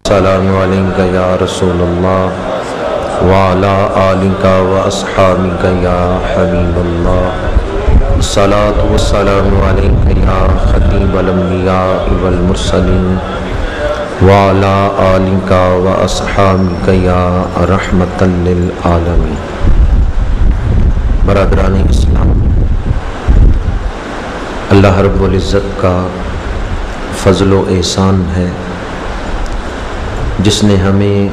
السلام علیکم یا رسول اللہ وعلی آلک و اصحابک یا حبیب اللہ الصلاۃ والسلام علیک یا خطیب الانبیاء والمرسلین وعلی آلک و اصحابک یا رحمۃ للعالمین۔ برادران اسلام، اللہ رب العزت کا فضل و احسان ہے جس نے ہمیں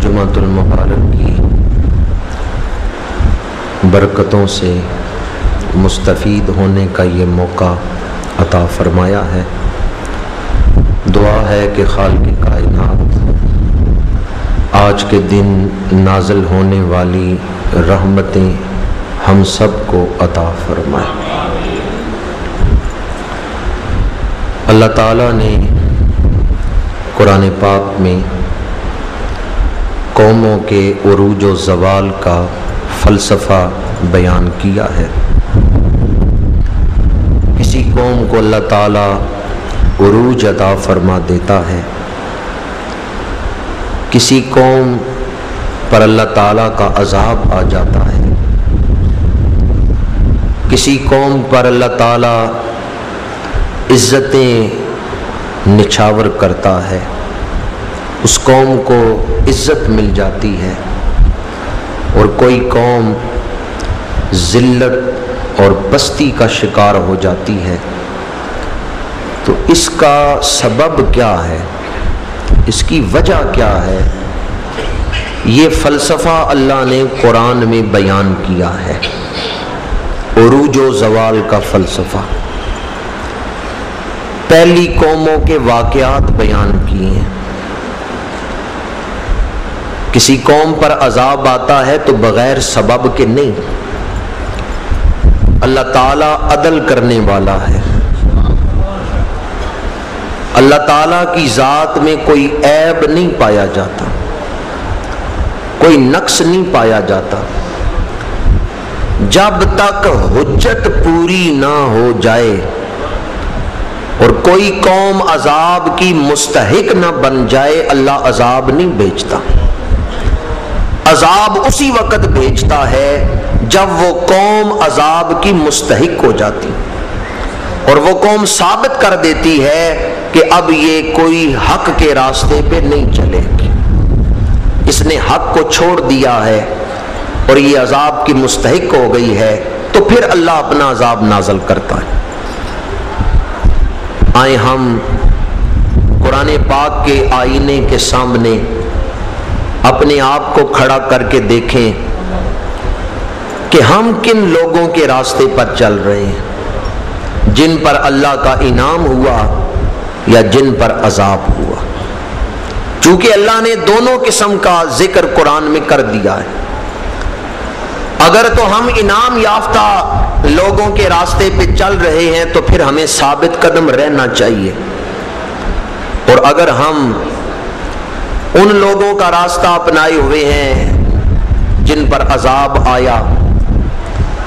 جمعۃ المبارک کی برکتوں سے مستفید ہونے کا یہ موقع عطا فرمایا ہے۔ دعا ہے کہ خالق کائنات آج کے دن نازل ہونے والی رحمتیں ہم سب کو عطا فرمائے۔ اللہ تعالیٰ نے قرآن پاک میں قوموں کے عروج و زوال کا فلسفہ بیان کیا ہے۔ کسی قوم کو اللہ تعالیٰ عروج عطا فرما دیتا ہے، کسی قوم پر اللہ تعالیٰ کا عذاب آ جاتا ہے، کسی قوم پر اللہ تعالیٰ عزتیں نچھاور کرتا ہے، اس قوم کو عزت مل جاتی ہے، اور کوئی قوم ذلت اور پستی کا شکار ہو جاتی ہے۔ تو اس کا سبب کیا ہے، اس کی وجہ کیا ہے، یہ فلسفہ اللہ نے قرآن میں بیان کیا ہے، عروج و زوال کا فلسفہ۔ پہلی قوموں کے واقعات بیان کیے ہیں۔ کسی قوم پر عذاب آتا ہے تو بغیر سبب کے نہیں، اللہ تعالیٰ عدل کرنے والا ہے۔ اللہ تعالیٰ کی ذات میں کوئی عیب نہیں پایا جاتا، کوئی نقص نہیں پایا جاتا۔ جب تک حجت پوری نہ ہو جائے اور کوئی قوم عذاب کی مستحق نہ بن جائے، اللہ عذاب نہیں بھیجتا۔ عذاب اسی وقت بھیجتا ہے جب وہ قوم عذاب کی مستحق ہو جاتی اور وہ قوم ثابت کر دیتی ہے کہ اب یہ کوئی حق کے راستے پہ نہیں چلے گی، اس نے حق کو چھوڑ دیا ہے اور یہ عذاب کی مستحق ہو گئی ہے، تو پھر اللہ اپنا عذاب نازل کرتا ہے۔ آئیں ہم قرآن پاک کے آئینے کے سامنے اپنے آپ کو کھڑا کر کے دیکھیں کہ ہم کن لوگوں کے راستے پر چل رہے ہیں، جن پر اللہ کا انعام ہوا یا جن پر عذاب ہوا۔ چونکہ اللہ نے دونوں قسم کا ذکر قرآن میں کر دیا ہے۔ اگر تو ہم انعام یافتہ لوگوں کے راستے پہ چل رہے ہیں تو پھر ہمیں ثابت قدم رہنا چاہیے، اور اگر ہم ان لوگوں کا راستہ اپنائے ہوئے ہیں جن پر عذاب آیا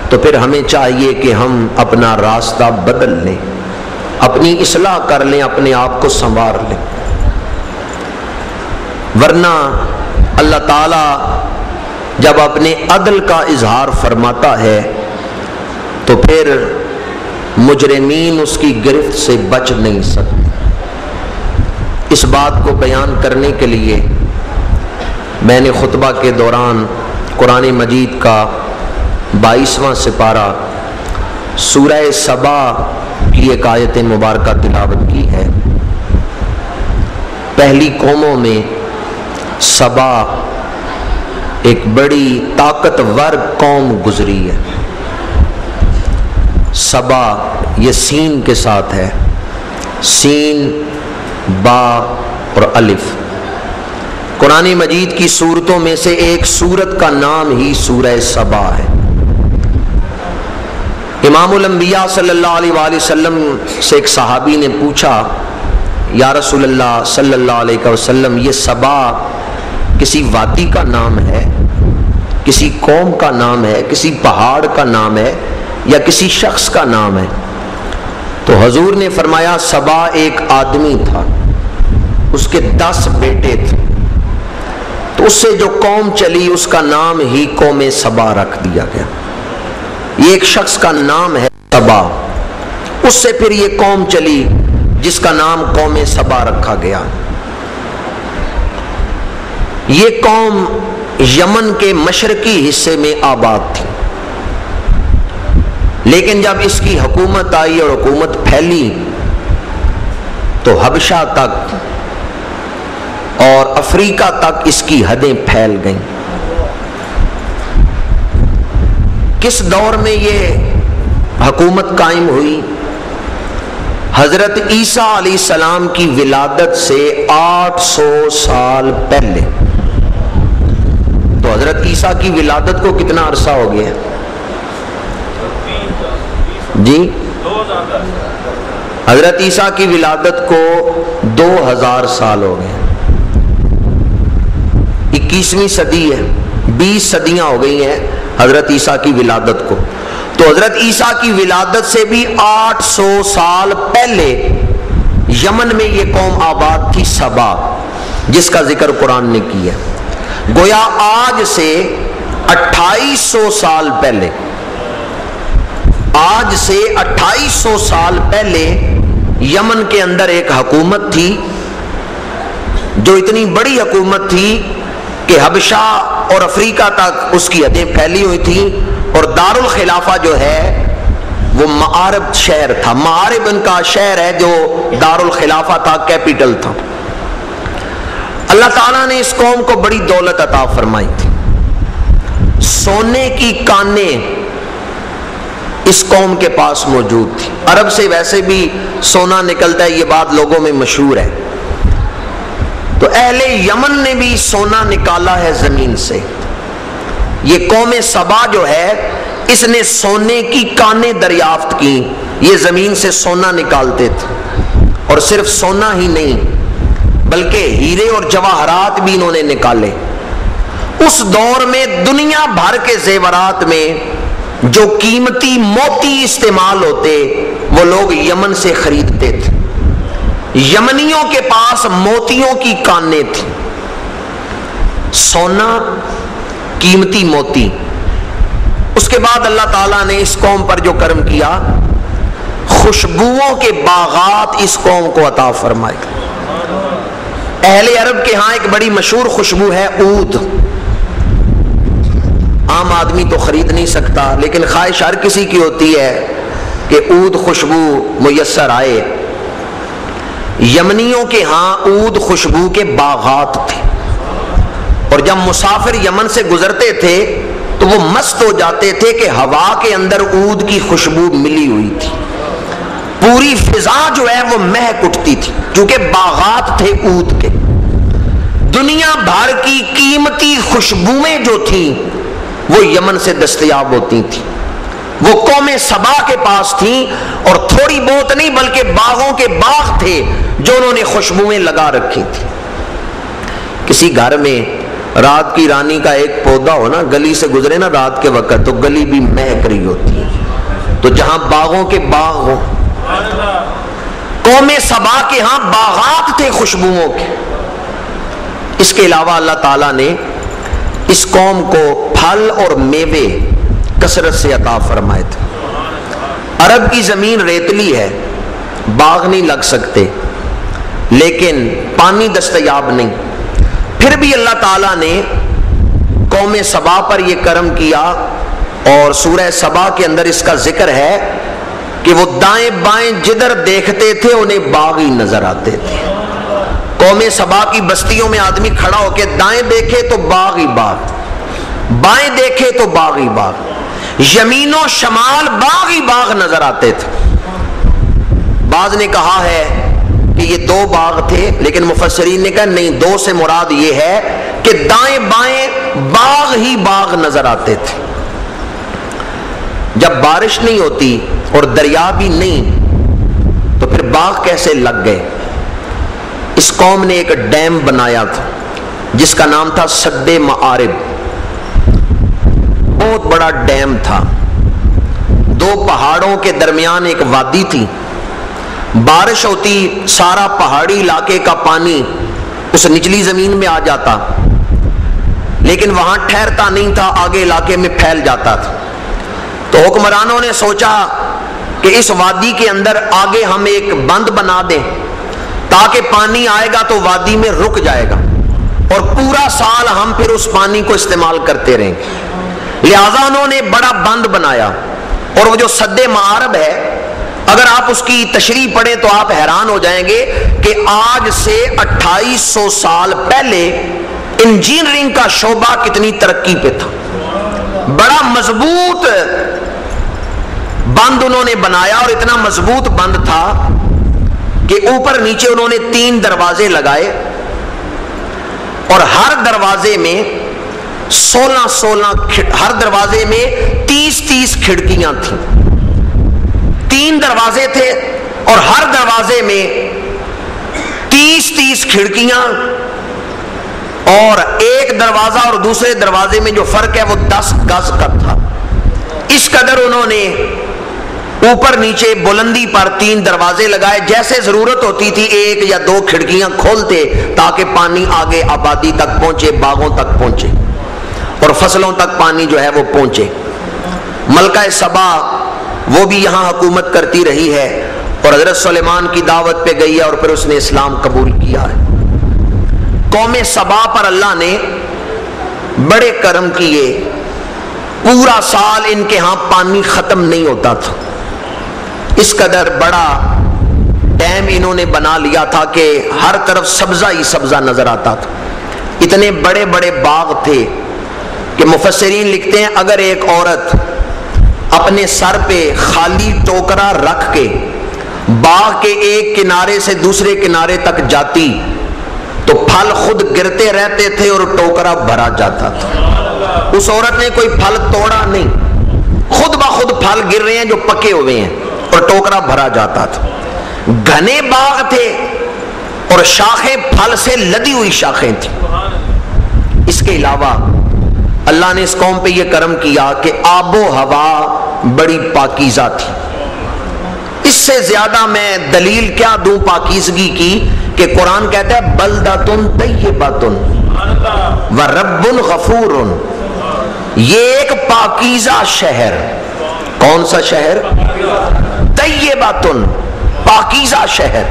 تو پھر ہمیں چاہیے کہ ہم اپنا راستہ بدل لیں، اپنی اصلاح کر لیں، اپنے آپ کو سنوار لیں، ورنہ اللہ تعالیٰ جب اپنے عدل کا اظہار فرماتا ہے تو پھر مجرمین اس کی گرفت سے بچ نہیں سکتے۔ اس بات کو بیان کرنے کے لیے میں نے خطبہ کے دوران قرآن مجید کا 22واں سپارہ سورہ سبا کی ایک آیت مبارکہ تلاوت کی ہے۔ پہلی قوموں میں سبا ایک بڑی طاقتور قوم گزری ہے۔ سبا یہ سین کے ساتھ ہے، سین، با اور الف۔ قرآن مجید کی سورتوں میں سے ایک سورت کا نام ہی سورہ سبا ہے۔ امام الانبیاء صلی اللہ علیہ وآلہ وسلم سے ایک صحابی نے پوچھا، یا رسول اللہ صلی اللہ علیہ وسلم، یہ سبا کسی وادی کا نام ہے، کسی قوم کا نام ہے، کسی پہاڑ کا نام ہے یا کسی شخص کا نام ہے؟ تو حضور نے فرمایا سبا ایک آدمی تھا، اس کے 10 بیٹے تھے، تو اس سے جو قوم چلی اس کا نام ہی قوم سبا رکھ دیا گیا۔ یہ ایک شخص کا نام ہے سبا، اس سے پھر یہ قوم چلی جس کا نام قوم سبا رکھا گیا۔ یہ قوم یمن کے مشرقی حصے میں آباد تھی، لیکن جب اس کی حکومت آئی اور حکومت پھیلی تو حبشہ تک اور افریقہ تک اس کی حدیں پھیل گئیں۔ کس دور میں یہ حکومت قائم ہوئی؟ حضرت عیسیٰ علیہ السلام کی ولادت سے 800 سال پہلے۔ تو حضرت عیسیٰ کی ولادت کو کتنا عرصہ ہو گیا جی؟ حضرت عیسیٰ کی ولادت کو 2000 سال ہو گئے۔ 21ویں صدی ہے، 20 صدیاں ہو گئی ہیں حضرت عیسیٰ کی ولادت کو۔ تو حضرت عیسیٰ کی ولادت سے بھی 800 سال پہلے یمن میں یہ قوم آباد تھی، سبا، جس کا ذکر قرآن نے کیا۔ گویا آج سے 2800 سال پہلے، آج سے 2800 سال پہلے یمن کے اندر ایک حکومت تھی جو اتنی بڑی حکومت تھی کہ حبشہ اور افریقہ تک اس کی حدیں پھیلی ہوئی تھیں، اور دارالخلافہ جو ہے وہ معارب شہر تھا، معارب ان کا شہر ہے جو دارالخلافہ تھا، کیپٹل تھا۔ اللہ تعالیٰ نے اس قوم کو بڑی دولت عطا فرمائی تھی، سونے کی کانیں اس قوم کے پاس موجود تھی۔ عرب سے ویسے بھی سونا نکلتا ہے، یہ بات لوگوں میں مشہور ہے۔ تو اہل یمن نے بھی سونا نکالا ہے زمین سے۔ یہ قوم سبا جو ہے اس نے سونے کی کانیں دریافت کی، یہ زمین سے سونا نکالتے تھے، اور صرف سونا ہی نہیں بلکہ ہیرے اور جواہرات بھی انہوں نے نکالے۔ اس دور میں دنیا بھر کے زیورات میں جو قیمتی موتی استعمال ہوتے وہ لوگ یمن سے خریدتے تھے۔ یمنیوں کے پاس موتیوں کی کانیں تھیں، سونا، قیمتی موتی۔ اس کے بعد اللہ تعالیٰ نے اس قوم پر جو کرم کیا، خوشبوؤں کے باغات اس قوم کو عطا فرمائے۔ اہل عرب کے ہاں ایک بڑی مشہور خوشبو ہے عود۔ عام آدمی تو خرید نہیں سکتا، لیکن خواہش ہر کسی کی ہوتی ہے کہ عود خوشبو میسر آئے۔ یمنیوں کے ہاں عود خوشبو کے باغات تھے، اور جب مسافر یمن سے گزرتے تھے تو وہ مست ہو جاتے تھے کہ ہوا کے اندر عود کی خوشبو ملی ہوئی تھی، پوری فضا جو ہے وہ مہک اٹھتی تھی، کیونکہ باغات تھے عود کے۔ دنیا بھر کی قیمتی خوشبوئیں جو تھیں وہ یمن سے دستیاب ہوتی تھیں، وہ قوم سبا کے پاس تھیں، اور تھوڑی بہت نہیں بلکہ باغوں کے باغ تھے جو انہوں نے خوشبوئیں لگا رکھی تھی۔ کسی گھر میں رات کی رانی کا ایک پودا ہو نا، گلی سے گزرے نا رات کے وقت، تو گلی بھی مہک رہی ہوتی ہے۔ تو جہاں باغوں کے باغ ہو، قوم سبا کے ہاں باغات تھے خوشبوؤں کے۔ اس کے علاوہ اللہ تعالیٰ نے اس قوم کو پھل اور میوے کثرت سے عطا فرمائے تھے۔ عرب کی زمین ریتلی ہے، باغ نہیں لگ سکتے، لیکن پانی دستیاب نہیں۔ پھر بھی اللہ تعالیٰ نے قوم سبا پر یہ کرم کیا، اور سورہ سبا کے اندر اس کا ذکر ہے کہ وہ دائیں بائیں جدھر دیکھتے تھے انہیں باغ ہی نظر آتے تھے۔ قوم سبا کی بستیوں میں آدمی کھڑا ہو کے دائیں دیکھے تو باغ ہی باغ، بائیں دیکھے تو باغ ہی باغ، یمین و شمال باغ ہی باغ نظر آتے تھے۔ بعض نے کہا ہے کہ یہ 2 باغ تھے، لیکن مفسرین نے کہا نہیں، 2 سے مراد یہ ہے کہ دائیں بائیں باغ ہی باغ نظر آتے تھے۔ جب بارش نہیں ہوتی اور دریا بھی نہیں تو پھر باغ کیسے لگ گئے؟ اس قوم نے ایک ڈیم بنایا تھا جس کا نام تھا سد معارب۔ بہت بڑا ڈیم تھا، 2 پہاڑوں کے درمیان ایک وادی تھی، بارش ہوتی سارا پہاڑی علاقے کا پانی اس نچلی زمین میں آ جاتا، لیکن وہاں ٹھہرتا نہیں تھا، آگے علاقے میں پھیل جاتا تھا۔ تو حکمرانوں نے سوچا کہ اس وادی کے اندر آگے ہم ایک بند بنا دیں تاکہ پانی آئے گا تو وادی میں رک جائے گا اور پورا سال ہم پھر اس پانی کو استعمال کرتے رہیں گے۔ لہذا انہوں نے بڑا بند بنایا، اور وہ جو سد معارب ہے، اگر آپ اس کی تشریح پڑھیں تو آپ حیران ہو جائیں گے کہ آج سے 2800 سال پہلے انجینئرنگ کا شعبہ کتنی ترقی پہ تھا۔ بڑا مضبوط بند انہوں نے بنایا، اور اتنا مضبوط بند تھا کہ اوپر نیچے انہوں نے 3 دروازے لگائے، اور ہر دروازے میں 16 ہر دروازے میں 30 کھڑکیاں تھیں۔ 3 دروازے تھے اور ہر دروازے میں 30 کھڑکیاں، اور ایک دروازہ اور دوسرے دروازے میں جو فرق ہے وہ 10 گز کا تھا۔ اس قدر انہوں نے اوپر نیچے بلندی پر 3 دروازے لگائے، جیسے ضرورت ہوتی تھی 1 یا 2 کھڑکیاں کھولتے تاکہ پانی آگے آبادی تک پہنچے، باغوں تک پہنچے اور فصلوں تک پانی جو ہے وہ پہنچے۔ ملکہ سبا وہ بھی یہاں حکومت کرتی رہی ہے، اور حضرت سلیمان کی دعوت پہ گئی ہے، اور پھر اس نے اسلام قبول کیا ہے۔ قوم سبا پر اللہ نے بڑے کرم کیے، پورا سال ان کے ہاں پانی ختم نہیں ہوتا تھا۔ اس قدر بڑا ڈیم انہوں نے بنا لیا تھا کہ ہر طرف سبزہ ہی سبزہ نظر آتا تھا۔ اتنے بڑے بڑے باغ تھے کہ مفسرین لکھتے ہیں اگر ایک عورت اپنے سر پہ خالی ٹوکرا رکھ کے باغ کے ایک کنارے سے دوسرے کنارے تک جاتی تو پھل خود گرتے رہتے تھے اور ٹوکرا بھرا جاتا تھا۔ اس عورت نے کوئی پھل توڑا نہیں، خود بخود پھل گر رہے ہیں جو پکے ہوئے ہیں، اور ٹوکرا بھرا جاتا تھا۔ گھنے باغ تھے اور شاخیں پھل سے لدی ہوئی شاخیں تھیں۔ اس کے علاوہ اللہ نے اس قوم پہ یہ کرم کیا کہ آب و ہوا بڑی پاکیزہ تھی۔ اس سے زیادہ میں دلیل کیا دوں پاکیزگی کی کہ قرآن کہتا ہے بلدۃ طیبۃ ورب غفور، یہ ایک پاکیزہ شہر۔ کون سا شہر؟ طیبۃ، پاکیزہ شہر۔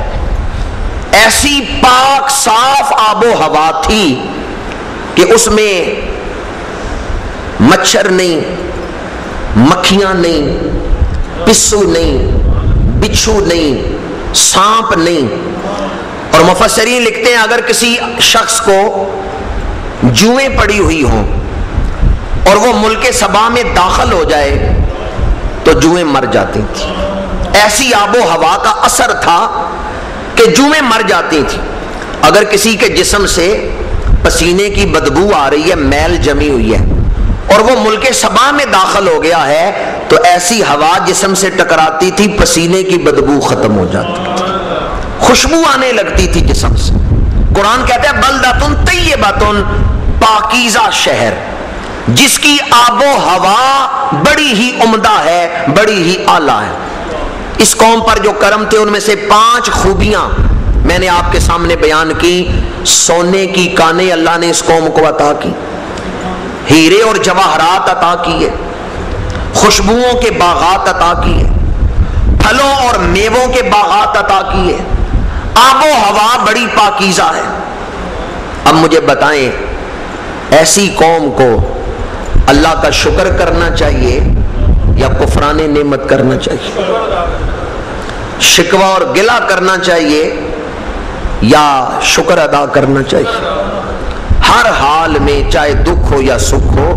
ایسی پاک صاف آب و ہوا تھی کہ اس میں مچھر نہیں، مکھیاں نہیں، پسو نہیں، بچھو نہیں، سانپ نہیں۔ اور مفسرین لکھتے ہیں اگر کسی شخص کو جوئیں پڑی ہوئی ہوں اور وہ ملک سبا میں داخل ہو جائے تو جوئیں مر جاتی تھی۔ ایسی آب و ہوا کا اثر تھا کہ جوئیں مر جاتی تھی۔ اگر کسی کے جسم سے پسینے کی بدبو آ رہی ہے، میل جمی ہوئی ہے، اور وہ ملک سبا میں داخل ہو گیا ہے تو ایسی ہوا جسم سے ٹکراتی تھی، پسینے کی بدبو ختم ہو جاتی تھی، خوشبو آنے لگتی تھی جسم سے۔ قرآن کہتا ہے بلدۃ طیبۃ، پاکیزہ شہر جس کی آب و ہوا بڑی ہی عمدہ ہے، بڑی ہی اعلیٰ ہے۔ اس قوم پر جو کرم تھے ان میں سے 5 خوبیاں میں نے آپ کے سامنے بیان کی۔ سونے کی کانیں اللہ نے اس قوم کو عطا کی، ہیرے اور جواہرات عطا کیے، خوشبوؤں کے باغات عطا کیے، پھلوں اور میووں کے باغات عطا کیے، آب و ہوا بڑی پاکیزہ ہے۔ اب مجھے بتائیں ایسی قوم کو اللہ کا شکر کرنا چاہیے یا کفران نعمت کرنا چاہیے؟ شکوہ اور گلہ کرنا چاہیے یا شکر ادا کرنا چاہیے؟ ہر حال میں چاہے دکھ ہو یا سکھ ہو،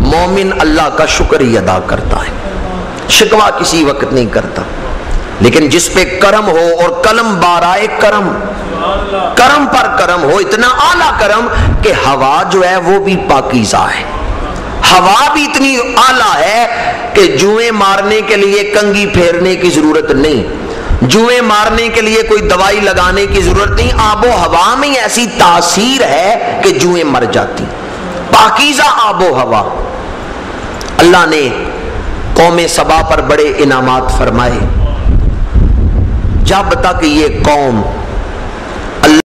مومن اللہ کا شکر ہی ادا کرتا ہے، شکوہ کسی وقت نہیں کرتا۔ لیکن جس پہ کرم ہو اور قلم بارائے کرم، کرم پر کرم ہو، اتنا اعلیٰ کرم کہ ہوا جو ہے وہ بھی پاکیزہ ہے، ہوا بھی اتنی اعلیٰ ہے کہ جوئیں مارنے کے لیے کنگھی پھیرنے کی ضرورت نہیں، جوئیں مارنے کے لیے کوئی دوائی لگانے کی ضرورت نہیں، آب و ہوا میں ایسی تاثیر ہے کہ جوئیں مر جاتی، پاکیزہ آب و ہوا۔ اللہ نے قوم سبا پر بڑے انعامات فرمائے۔ جب تک یہ قوم